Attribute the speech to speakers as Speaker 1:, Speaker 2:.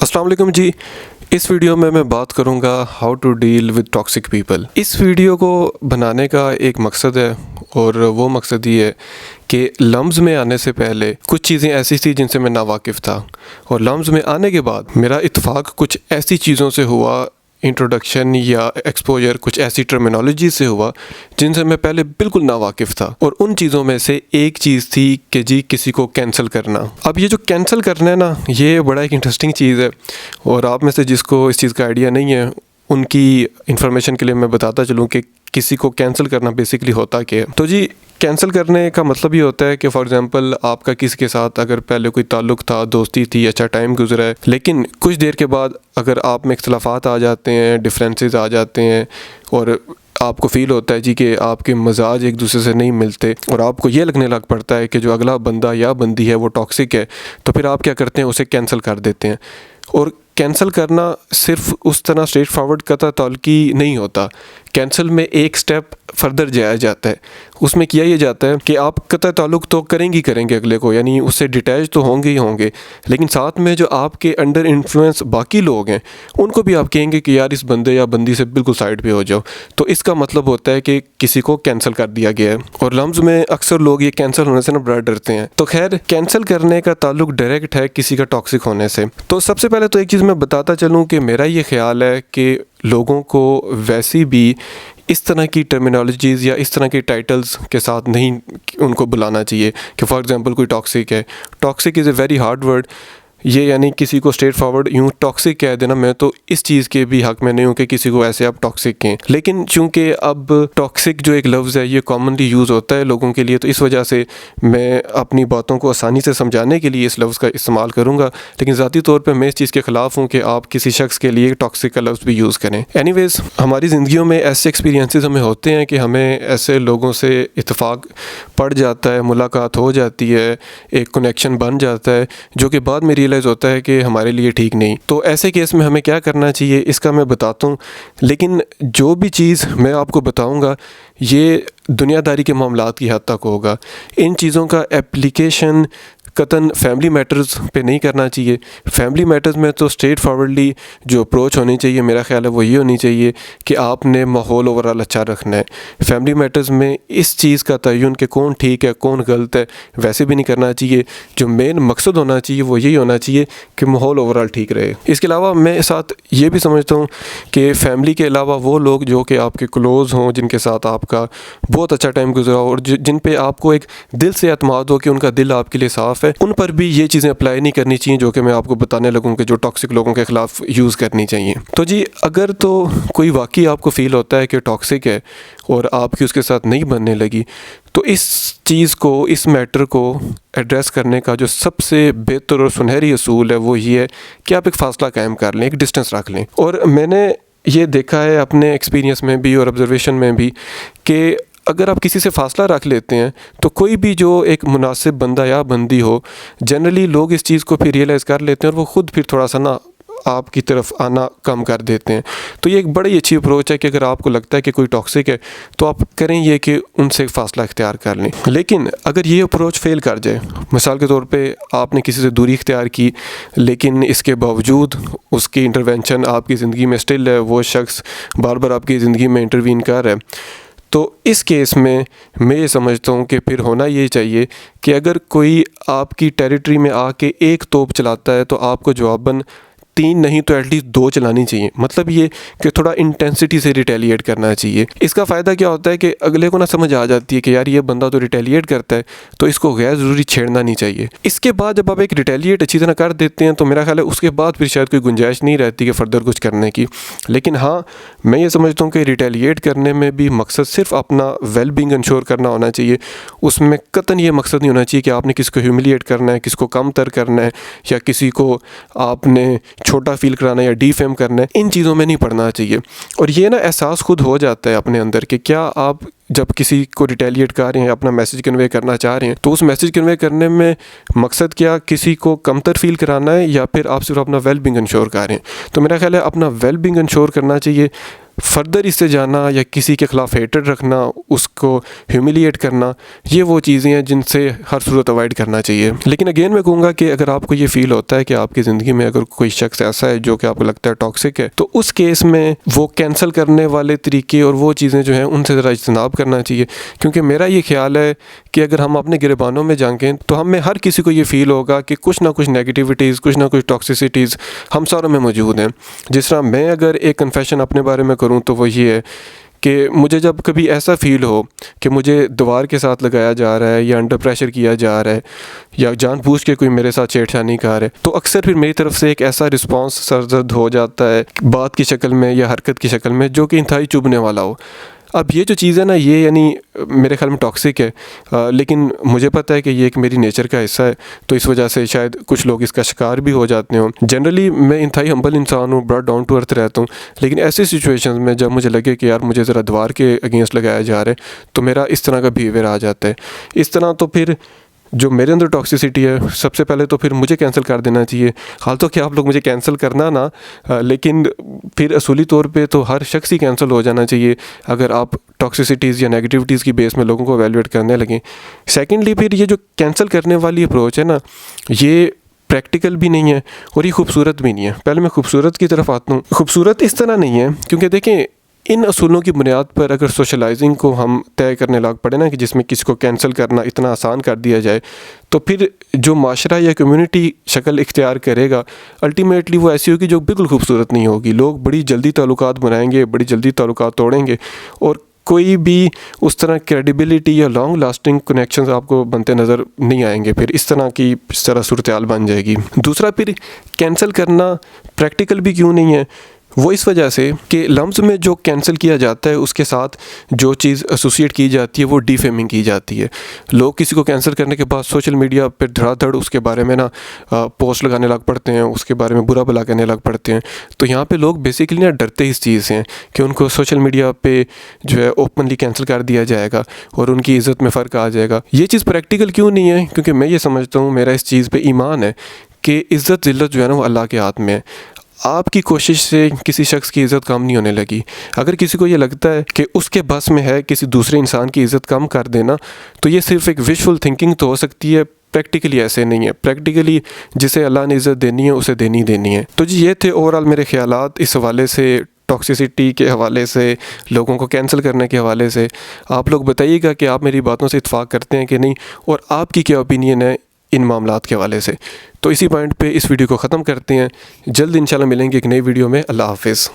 Speaker 1: अस्सलाम वालेकुम जी। इस वीडियो में मैं बात करूंगा how to deal with toxic people. इस वीडियो को बनाने का एक मकसद है और वो मकसद ये है कि लम्ज़ में आने से पहले कुछ चीज़ें ऐसी थी जिनसे मैं नावाकिफ़ था, और लम्ज़ में आने के बाद मेरा इत्तफ़ाक़ कुछ ऐसी चीज़ों से हुआ, इंट्रोडक्शन या एक्सपोजर कुछ ऐसी टर्मिनोलॉजी से हुआ जिनसे मैं पहले बिल्कुल नावाकिफ़ था। और उन चीज़ों में से एक चीज़ थी कि जी किसी को कैंसिल करना। अब ये जो कैंसिल करना है ना, ये बड़ा एक इंटरेस्टिंग चीज़ है, और आप में से जिसको इस चीज़ का आइडिया नहीं है उनकी इन्फॉर्मेशन के लिए मैं बताता चलूँ कि किसी को कैंसिल करना बेसिकली होता क्या है। तो जी कैंसिल करने का मतलब ये होता है कि फॉर एग्ज़ाम्पल आपका किसी के साथ अगर पहले कोई ताल्लुक़ था, दोस्ती थी, अच्छा टाइम गुजरा है, लेकिन कुछ देर के बाद अगर आप में इख्तलाफात आ जाते हैं, डिफरेंसेस आ जाते हैं और आपको फ़ील होता है जी कि आपके मजाज एक दूसरे से नहीं मिलते और आपको ये लगने लग पड़ता है कि जो अगला बंदा या बंदी है वो टॉक्सिक है, तो फिर आप क्या करते हैं, उसे कैंसिल कर देते हैं। और कैंसिल करना सिर्फ उस तरह स्ट्रेट फॉरवर्ड कता तौल्की नहीं होता। कैंसिल में एक स्टेप फर्दर जाया जाता है। उसमें किया ये जाता है कि आप कता ताल्लुक़ तो करेंगे अगले को, यानी उससे डिटैच तो होंगे ही होंगे, लेकिन साथ में जो आपके अंडर इन्फ्लुएंस बाकी लोग हैं उनको भी आप कहेंगे कि यार इस बंदे या बंदी से बिल्कुल साइड पे हो जाओ। तो इसका मतलब होता है कि किसी को कैंसिल कर दिया गया है। और लम्ज़ में अक्सर लोग ये कैंसिल होने से ना बड़ा डरते हैं। तो खैर, कैंसिल करने का ताल्लुक़ डायरेक्ट है किसी का टॉक्सिक होने से। तो सबसे पहले तो एक चीज़ मैं बताता चलूँ कि मेरा ये ख्याल है कि लोगों को वैसी भी इस तरह की टर्मिनोलॉजीज़ या इस तरह के टाइटल्स के साथ नहीं उनको बुलाना चाहिए कि फॉर एग्ज़ाम्पल कोई टॉक्सिक है। Toxic is a very hard word. ये यानी किसी को स्ट्रेट फॉरवर्ड यूँ टॉक्सिक कह देना, मैं तो इस चीज़ के भी हक़ में नहीं हूँ कि किसी को ऐसे आप टॉक्सिक कहें। लेकिन चूँकि अब टॉक्सिक जो एक लफ्ज़ है ये कॉमनली यूज़ होता है लोगों के लिए, तो इस वजह से मैं अपनी बातों को आसानी से समझाने के लिए इस लफ्ज़ का इस्तेमाल करूँगा। लेकिन ज़ाती तौर पर मैं इस चीज़ के ख़िलाफ़ हूँ कि आप किसी शख्स के लिए टॉक्सिक का लफ्ज़ भी यूज़ करें। एनीवेज़, हमारी ज़िंदगियों में ऐसे एक्सपीरियंसेस हमें होते हैं कि हमें ऐसे लोगों से इत्तेफाक पड़ जाता है, मुलाकात हो जाती है, एक कनेक्शन बन जाता है जो कि बाद में रियलाइज़ होता है कि हमारे लिए ठीक नहीं। तो ऐसे केस में हमें क्या करना चाहिए इसका मैं बताता हूँ। लेकिन जो भी चीज़ मैं आपको बताऊँगा ये दुनियादारी के मामलात की हद तक होगा। इन चीज़ों का एप्लीकेशन कतन फैमिली मैटर्स पे नहीं करना चाहिए। फैमिली मैटर्स में तो स्ट्रेट फॉरवर्डली जो अप्रोच होनी चाहिए मेरा ख्याल है वो ये होनी चाहिए कि आपने माहौल ओवरऑल अच्छा रखना है। फैमिली मैटर्स में इस चीज़ का तयन कि कौन ठीक है कौन गलत है वैसे भी नहीं करना चाहिए। जो मेन मकसद होना चाहिए वो यही होना चाहिए कि माहौल ओवरऑल ठीक रहे। इसके अलावा मैं साथ ये भी समझता हूँ कि फैमिली के अलावा वो लोग जो कि आपके क्लोज़ हों, जिनके साथ आपका बहुत अच्छा टाइम गुजरा और जिन पे आपको एक दिल से एतमाद हो कि उनका दिल आपके लिए साफ़ है, उन पर भी ये चीज़ें अप्लाई नहीं करनी चाहिए जो कि मैं आपको बताने लगूँ कि जो टॉक्सिक लोगों के ख़िलाफ़ यूज़ करनी चाहिए। तो जी, अगर तो कोई वाकई आपको फ़ील होता है कि टॉक्सिक है और आपकी उसके साथ नहीं बनने लगी, तो इस चीज़ को, इस मैटर को एड्रेस करने का जो सबसे बेहतर और सुनहरी असूल है वो ये है कि आप एक फ़ासला कायम कर लें, एक डिस्टेंस रख लें। और मैंने ये देखा है अपने एक्सपीरियंस में भी और ऑब्जर्वेशन में भी कि अगर आप किसी से फ़ासला रख लेते हैं तो कोई भी जो एक मुनासिब बंदा या बंदी हो, जनरली लोग इस चीज़ को फिर रियलाइज़ कर लेते हैं और वो ख़ुद फिर थोड़ा सा ना आपकी तरफ आना कम कर देते हैं। तो ये एक बड़ी अच्छी अप्रोच है कि अगर आपको लगता है कि कोई टॉक्सिक है तो आप करें ये कि उनसे फ़ासला इख्तियार कर लें। लेकिन अगर ये अप्रोच फ़ेल कर जाए, मिसाल के तौर पे आपने किसी से दूरी इख्तियार की लेकिन इसके बावजूद उसकी इंटरवेंशन आपकी ज़िंदगी में स्टिल है, वो शख्स बार बार आपकी ज़िंदगी में इंटरवीन कर रहा है, तो इस केस में मैं ये समझता हूँ कि फिर होना ये चाहिए कि अगर कोई आपकी टेरिटरी में आके एक तोप चलाता है तो आपको जवाबन 3 नहीं तो एटलीस्ट 2 चलानी चाहिए। मतलब ये कि थोड़ा इंटेंसिटी से रिटेलिएट करना चाहिए। इसका फ़ायदा क्या होता है कि अगले को ना समझ आ जाती है कि यार ये बंदा तो रिटेलिएट करता है तो इसको गैर ज़रूरी छेड़ना नहीं चाहिए। इसके बाद जब आप एक रिटेलिएट अच्छी तरह कर देते हैं तो मेरा ख्याल है उसके बाद फिर शायद कोई गुंजाइश नहीं रहती कि फ़र्दर कुछ करने की। लेकिन हाँ, मैं ये समझता हूँ कि रिटेलिएट करने में भी मकसद सिर्फ अपना वेल बीइंग इंश्योर करना होना चाहिए। उसमें कतन ये मकसद नहीं होना चाहिए कि आपने किसी को ह्यूमिलिएट करना है, किसी को कम तर करना है या किसी को आपने छोटा फील कराना या डीफेम करना है। इन चीज़ों में नहीं पड़ना चाहिए। और ये ना एहसास खुद हो जाता है अपने अंदर कि क्या आप जब किसी को रिटेलिएट कर रहे हैं, अपना मैसेज कन्वे करना चाह रहे हैं, तो उस मैसेज कन्वे करने में मकसद क्या किसी को कमतर फील कराना है या फिर आप सिर्फ अपना वेल बीइंग इंश्योर कर रहे हैं। तो मेरा ख्याल है अपना वेल बीइंग इंश्योर करना चाहिए। फर्दर इससे जाना या किसी के ख़िलाफ़ हेटेड रखना, उसको ह्यूमिलिएट करना, ये वो चीज़ें हैं जिनसे हर सूरत अवॉइड करना चाहिए। लेकिन अगेन मैं कहूँगा कि अगर आपको ये फ़ील होता है कि आपकी ज़िंदगी में अगर कोई शख्स ऐसा है जो कि आपको लगता है टॉक्सिक है, तो उस केस में वो कैंसिल करने वाले तरीके और वो चीज़ें जो हैं उनसे ज़रा इज्तनाब करना चाहिए। क्योंकि मेरा ये ख्याल है कि अगर हम अपने गिरबानों में झांकें तो हम में हर किसी को ये फ़ील होगा कि कुछ ना कुछ नेगेटिविटीज़, कुछ ना कुछ टॉक्सिसिटीज़ हम सारों में मौजूद हैं। जिस तरह मैं अगर एक कन्फेशन अपने बारे में करूँ तो वो ये है कि मुझे जब कभी ऐसा फ़ील हो कि मुझे दीवार के साथ लगाया जा रहा है या अंडर प्रेशर किया जा रहा है या जानबूझ के कोई मेरे साथ छेड़छानी कर रहा है, तो अक्सर फिर मेरी तरफ से एक ऐसा रिस्पांस सरजद हो जाता है बात की शक्ल में या हरकत की शक्ल में जो कि इंतहाई चुभने वाला हो। अब ये जो चीज़ है ना, ये यानी मेरे ख्याल में टॉक्सिक है, लेकिन मुझे पता है कि ये एक मेरी नेचर का हिस्सा है, तो इस वजह से शायद कुछ लोग इसका शिकार भी हो जाते हों। जनरली मैं इंतहाई हम्बल इंसान हूँ, बड़ा डाउन टू अर्थ रहता हूँ, लेकिन ऐसी सिचुएशंस में जब मुझे लगे कि यार मुझे ज़रा दीवार के अगेंस्ट लगाया जा रहा है तो मेरा इस तरह का बिहेवियर आ जाता है। इस तरह तो फिर जो मेरे अंदर टॉक्सिसिटी है, सबसे पहले तो फिर मुझे कैंसिल कर देना चाहिए। हाल तो क्या आप लोग मुझे कैंसिल करना ना, लेकिन फिर असूली तौर पे तो हर शख्स ही कैंसिल हो जाना चाहिए अगर आप टॉक्सिसिटीज़ या नेगेटिविटीज़ की बेस में लोगों को एवेलुएट करने लगें। सेकेंडली फिर ये जो कैंसिल करने वाली अप्रोच है ना, ये प्रैक्टिकल भी नहीं है और ये खूबसूरत भी नहीं है। पहले मैं खूबसूरत की तरफ आता हूँ। खूबसूरत इस तरह नहीं है क्योंकि देखें, इन असूलों की बुनियाद पर अगर सोशलाइजिंग को हम तय करने लग पड़े ना कि जिसमें किसी को कैंसिल करना इतना आसान कर दिया जाए, तो फिर जो माशरा या कम्युनिटी शक्ल इख्तियार करेगा अल्टीमेटली वो ऐसी होगी जो बिल्कुल खूबसूरत नहीं होगी। लोग बड़ी जल्दी ताल्लुकात बनाएंगे, बड़ी जल्दी ताल्लुकात तोड़ेंगे और कोई भी उस तरह क्रेडिबिलिटी या लॉन्ग लास्टिंग कनेक्शंस आपको बनते नज़र नहीं आएंगे। फिर इस तरह सूरत हाल बन जाएगी। दूसरा, फिर कैंसिल करना प्रैक्टिकल भी क्यों नहीं है, वो इस वजह से कि लफ्ज़ में जो कैंसिल किया जाता है उसके साथ जो चीज़ एसोसिएट की जाती है वो डिफेमिंग की जाती है। लोग किसी को कैंसिल करने के बाद सोशल मीडिया पर धड़ाधड़ उसके बारे में ना पोस्ट लगाने लग पड़ते हैं, उसके बारे में बुरा भला कहने लग पड़ते हैं। तो यहाँ पे लोग बेसिकली ना डरते इस चीज़ से कि उनको सोशल मीडिया पे जो है ओपनली कैंसिल कर दिया जाएगा और उनकी इज़्ज़त में फ़र्क आ जाएगा। ये चीज़ प्रैक्टिकल क्यों नहीं है, क्योंकि मैं ये समझता हूँ, मेरा इस चीज़ पर ईमान है कि इज़्ज़त ज़िल्लत जो है ना वो अल्लाह के हाथ में है। आपकी कोशिश से किसी शख्स की इज़्ज़त कम नहीं होने लगी। अगर किसी को ये लगता है कि उसके बस में है किसी दूसरे इंसान की इज़्ज़त कम कर देना, तो ये सिर्फ़ एक विशफुल थिंकिंग तो हो सकती है, प्रैक्टिकली ऐसे नहीं है। प्रैक्टिकली जिसे अल्लाह ने इज़्ज़त देनी है उसे देनी देनी है। तो जी, ये थे ओवरऑल मेरे ख्यालात इस हवाले से, टॉक्सिसिटी के हवाले से, लोगों को कैंसिल करने के हवाले से। आप लोग बताइएगा कि आप मेरी बातों से इत्फाक करते हैं कि नहीं, और आपकी क्या ओपिनियन है इन मामलात के हवाले से। तो इसी पॉइंट पे इस वीडियो को ख़त्म करते हैं। जल्द इंशाल्लाह मिलेंगे एक नई वीडियो में। अल्लाह हाफ़िज़।